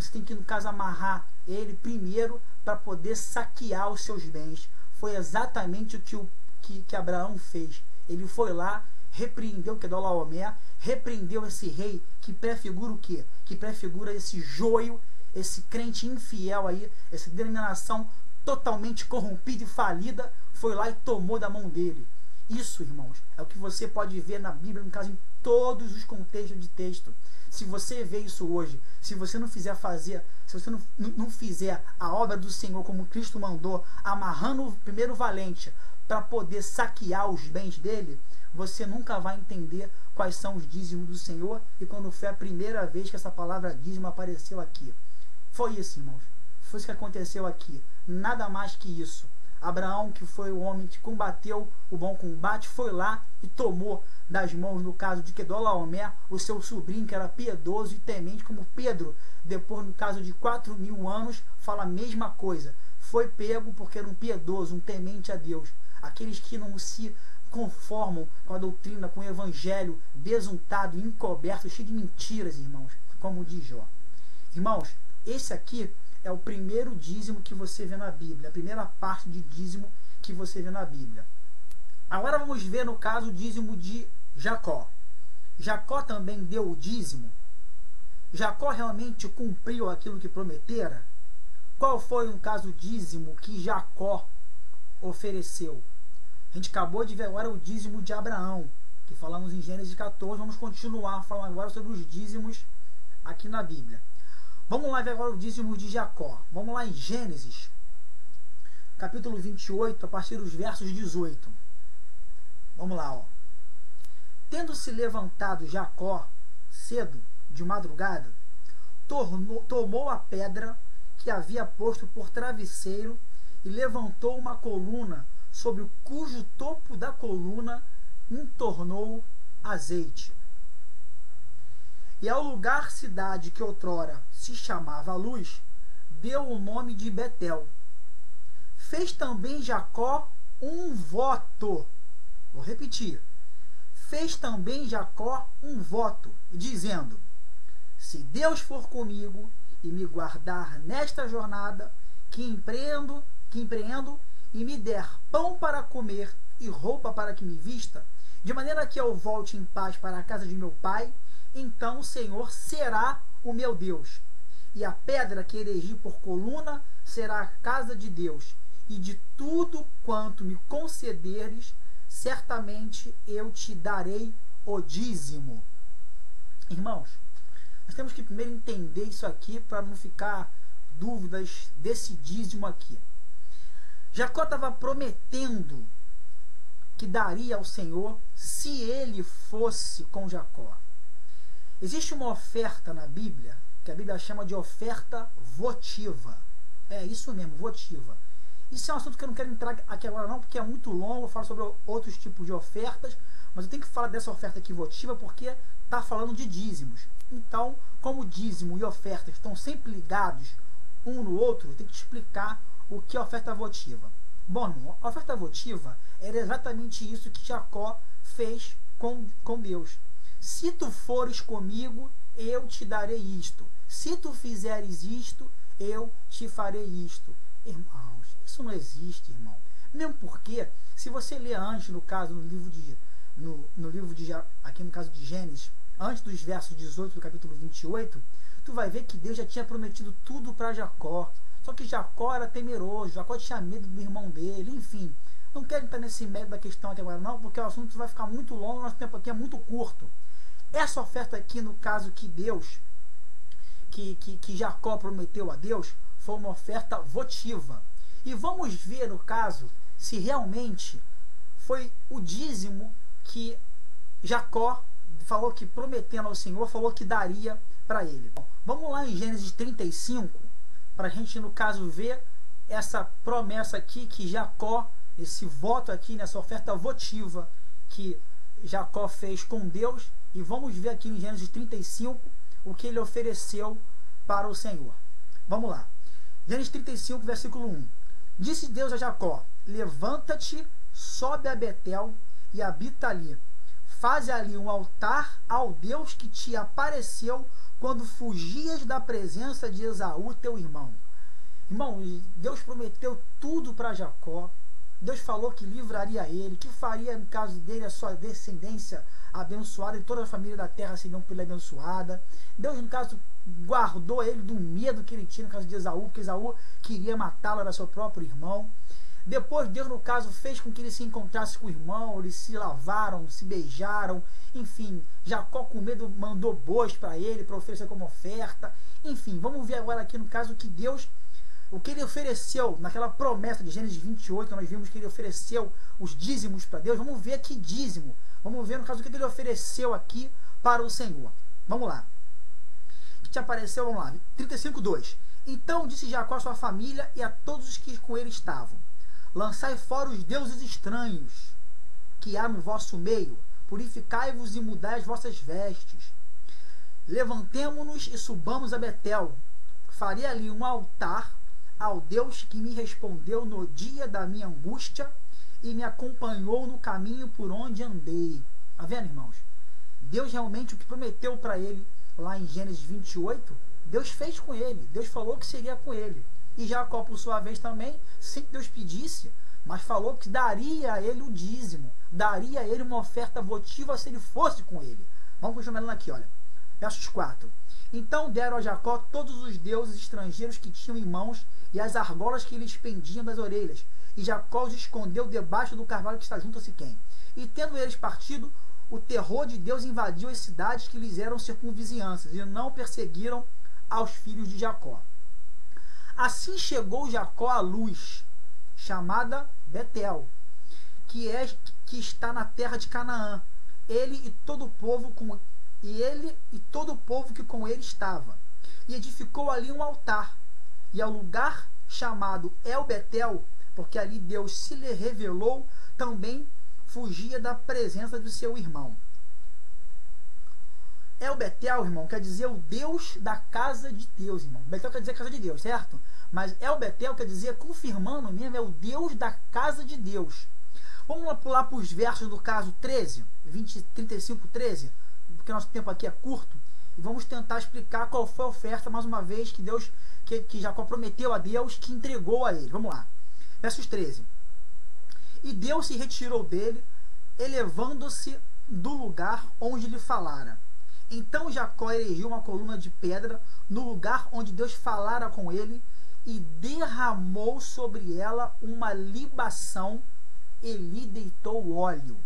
você tem que, no caso, amarrar ele primeiro para poder saquear os seus bens. Foi exatamente o que Abraão fez. Ele foi lá, repreendeu Quedorlaomer, repreendeu esse rei que prefigura o quê? Que prefigura esse joio, esse crente infiel aí, essa denominação totalmente corrompida e falida, foi lá e tomou da mão dele. Isso, irmãos, é o que você pode ver na Bíblia, no caso, em todos os contextos de texto. Se você vê isso hoje, se você não fizer se você não fizer a obra do Senhor como Cristo mandou, amarrando o primeiro valente para poder saquear os bens dele, você nunca vai entender quais são os dízimos do Senhor, e quando foi a primeira vez que essa palavra dízimo apareceu aqui. Foi isso, irmãos. Foi isso que aconteceu aqui. Nada mais que isso. Abraão, que foi o homem que combateu o bom combate, foi lá e tomou das mãos, no caso de Quedorlaomer, o seu sobrinho, que era piedoso e temente como Pedro. Depois, no caso de 4.000 anos, fala a mesma coisa. Foi pego porque era um piedoso, um temente a Deus. Aqueles que não se conformam com a doutrina, com o evangelho besuntado, encoberto, cheio de mentiras, irmãos, como diz Jó. Irmãos, esse aqui é o primeiro dízimo que você vê na Bíblia, a primeira parte de dízimo que você vê na Bíblia. Agora vamos ver, no caso, o dízimo de Jacó. Jacó também deu o dízimo? Jacó realmente cumpriu aquilo que prometera? Qual foi, no caso, o dízimo que Jacó ofereceu? A gente acabou de ver agora o dízimo de Abraão, que falamos em Gênesis 14. Vamos continuar falando agora sobre os dízimos aqui na Bíblia. Vamos lá ver agora o dízimo de Jacó. Vamos lá em Gênesis, capítulo 28, a partir dos versos 18. Vamos lá, ó. Tendo-se levantado Jacó cedo, de madrugada, tomou a pedra que havia posto por travesseiro e levantou uma coluna, sobre cujo topo da coluna entornou azeite. E ao lugar cidade que outrora se chamava Luz, deu o nome de Betel. Fez também Jacó um voto. Vou repetir. Fez também Jacó um voto, dizendo: se Deus for comigo e me guardar nesta jornada que empreendo e me der pão para comer e roupa para que me vista, de maneira que eu volte em paz para a casa de meu pai, então o Senhor será o meu Deus. E a pedra que erigi por coluna será a casa de Deus. E de tudo quanto me concederes, certamente eu te darei o dízimo. Irmãos, nós temos que primeiro entender isso aqui para não ficar dúvidas desse dízimo aqui. Jacó estava prometendo que daria ao Senhor se ele fosse com Jacó. Existe uma oferta na Bíblia que a Bíblia chama de oferta votiva. É isso mesmo, votiva. Isso é um assunto que eu não quero entrar aqui agora não, porque é muito longo. Eu falo sobre outros tipos de ofertas, mas eu tenho que falar dessa oferta aqui votiva porque está falando de dízimos. Então, como dízimo e oferta estão sempre ligados um no outro, eu tenho que te explicar o que é oferta votiva. Bom, a oferta votiva era exatamente isso que Jacó fez com Deus. Se tu fores comigo, eu te darei isto. Se tu fizeres isto, eu te farei isto. Irmãos, isso não existe, irmão. Mesmo porque, se você ler antes, no caso, no livro de aqui no caso de Gênesis, antes dos versos 18 do capítulo 28, tu vai ver que Deus já tinha prometido tudo para Jacó. Só que Jacó era temeroso, Jacó tinha medo do irmão dele, enfim. Não quero entrar nesse mérito da questão aqui agora não, porque o assunto vai ficar muito longo, nosso tempo aqui é muito curto. Essa oferta aqui, no caso que Deus, que Jacó prometeu a Deus, foi uma oferta votiva. E vamos ver, no caso, se realmente foi o dízimo que Jacó falou que, prometendo ao Senhor, falou que daria para ele. Vamos lá em Gênesis 35, para a gente, no caso, ver essa promessa aqui que Jacó, esse voto aqui, nessa oferta votiva que Jacó fez com Deus. E vamos ver aqui em Gênesis 35 o que ele ofereceu para o Senhor. Vamos lá. Gênesis 35, versículo 1. Disse Deus a Jacó: levanta-te, sobe a Betel e habita ali. Faze ali um altar ao Deus que te apareceu quando fugias da presença de Esaú, teu irmão. Irmão, Deus prometeu tudo para Jacó. Deus falou que livraria ele, que faria, no caso dele, a sua descendência abençoada, e toda a família da terra seriam por ele abençoada. Deus, no caso, guardou ele do medo que ele tinha no caso de Esaú, porque Esaú queria matá-lo, era seu próprio irmão. Depois, Deus, no caso, fez com que ele se encontrasse com o irmão, eles se lavaram, se beijaram, enfim, Jacó com medo mandou bois para ele, para oferecer como oferta. Enfim, vamos ver agora aqui no caso que Deus, o que ele ofereceu naquela promessa de Gênesis 28, nós vimos que ele ofereceu os dízimos para Deus. Vamos ver que dízimo, vamos ver no caso o que ele ofereceu aqui para o Senhor. Vamos lá. O que te apareceu? Vamos lá, 35:2. Então disse Jacó à sua família e a todos os que com ele estavam: lançai fora os deuses estranhos que há no vosso meio, purificai-vos e mudai as vossas vestes. Levantemo-nos e subamos a Betel. Farei ali um altar ao Deus que me respondeu no dia da minha angústia e me acompanhou no caminho por onde andei. Tá vendo, irmãos? Deus realmente, o que prometeu para ele lá em Gênesis 28, Deus fez com ele. Deus falou que seria com ele. E Jacó, por sua vez, também, sem que Deus pedisse, mas falou que daria a ele o dízimo, daria a ele uma oferta votiva se ele fosse com ele. Vamos continuar lendo aqui, olha. Versos 4. Então deram a Jacó todos os deuses estrangeiros que tinham em mãos e as argolas que lhes pendiam das orelhas. E Jacó os escondeu debaixo do carvalho que está junto a Siquém. E tendo eles partido, o terror de Deus invadiu as cidades que lhes eram circunvizinhanças, e não perseguiram aos filhos de Jacó. Assim chegou Jacó à luz, chamada Betel, que está na terra de Canaã, ele e todo o povo que com ele estava, e edificou ali um altar, e ao lugar chamado El Betel, porque ali Deus se lhe revelou, também fugia da presença do seu irmão. El Betel, irmão, quer dizer o Deus da casa de Deus, irmão. Betel quer dizer casa de Deus, certo? Mas El Betel quer dizer, confirmando mesmo, é o Deus da casa de Deus. Vamos lá pular para os versos do caso 13, 35, 13, porque nosso tempo aqui é curto, e vamos tentar explicar qual foi a oferta, mais uma vez, que Jacó prometeu a Deus, que entregou a ele. Vamos lá. Versos 13. E Deus se retirou dele, elevando-se do lugar onde lhe falara. Então Jacó erigiu uma coluna de pedra no lugar onde Deus falara com ele e derramou sobre ela uma libação e lhe deitou óleo.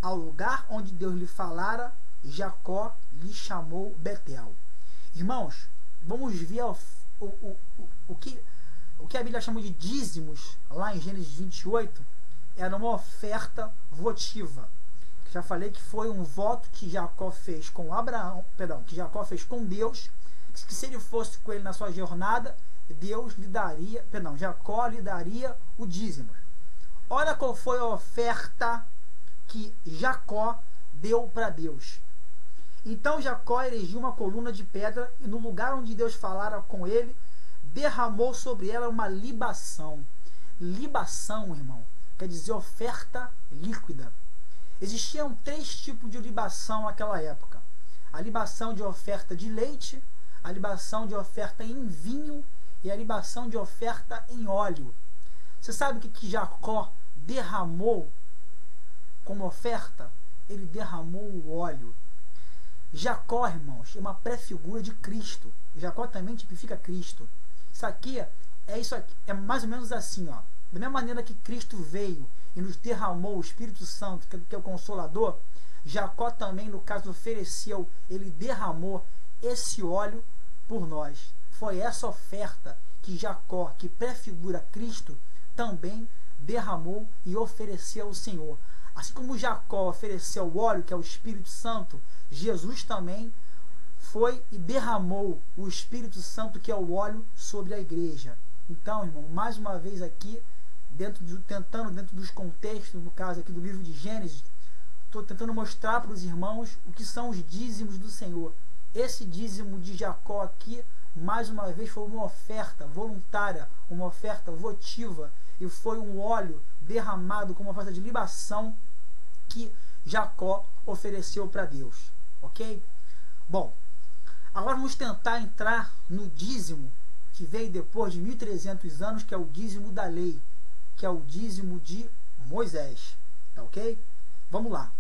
Ao lugar onde Deus lhe falara, Jacó lhe chamou Betel. Irmãos, vamos ver o que a Bíblia chama de dízimos lá em Gênesis 28. Era uma oferta votiva. Já falei que foi um voto que Jacó fez com que Jacó fez com Deus, que se ele fosse com ele na sua jornada, Jacó lhe daria o dízimo. Olha qual foi a oferta que Jacó deu para Deus. Então Jacó erigiu uma coluna de pedra e no lugar onde Deus falara com ele, derramou sobre ela uma libação. Libação, irmão, quer dizer oferta líquida. Existiam 3 tipos de libação naquela época. A libação de oferta de leite, a libação de oferta em vinho e a libação de oferta em óleo. Você sabe o que Jacó derramou como oferta? Ele derramou o óleo. Jacó, irmãos, é uma pré-figura de Cristo. Jacó também tipifica Cristo. Isso aqui é mais ou menos assim, ó. Da mesma maneira que Cristo veio e nos derramou o Espírito Santo, que é o Consolador, Jacó também, no caso, ofereceu, ele derramou esse óleo por nós. Foi essa oferta que Jacó, que prefigura Cristo, também derramou e ofereceu ao Senhor. Assim como Jacó ofereceu o óleo, que é o Espírito Santo, Jesus também foi e derramou o Espírito Santo, que é o óleo, sobre a igreja. Então, irmão, mais uma vez aqui, tentando dentro dos contextos, no caso aqui do livro de Gênesis, estou tentando mostrar para os irmãos o que são os dízimos do Senhor. Esse dízimo de Jacó aqui, mais uma vez, foi uma oferta voluntária, uma oferta votiva, e foi um óleo derramado como uma oferta de libação que Jacó ofereceu para Deus. Ok? Bom, Agora vamos tentar entrar no dízimo, que veio depois de 1300 anos, que é o dízimo da lei, que é o dízimo de Moisés. Tá ok? Vamos lá.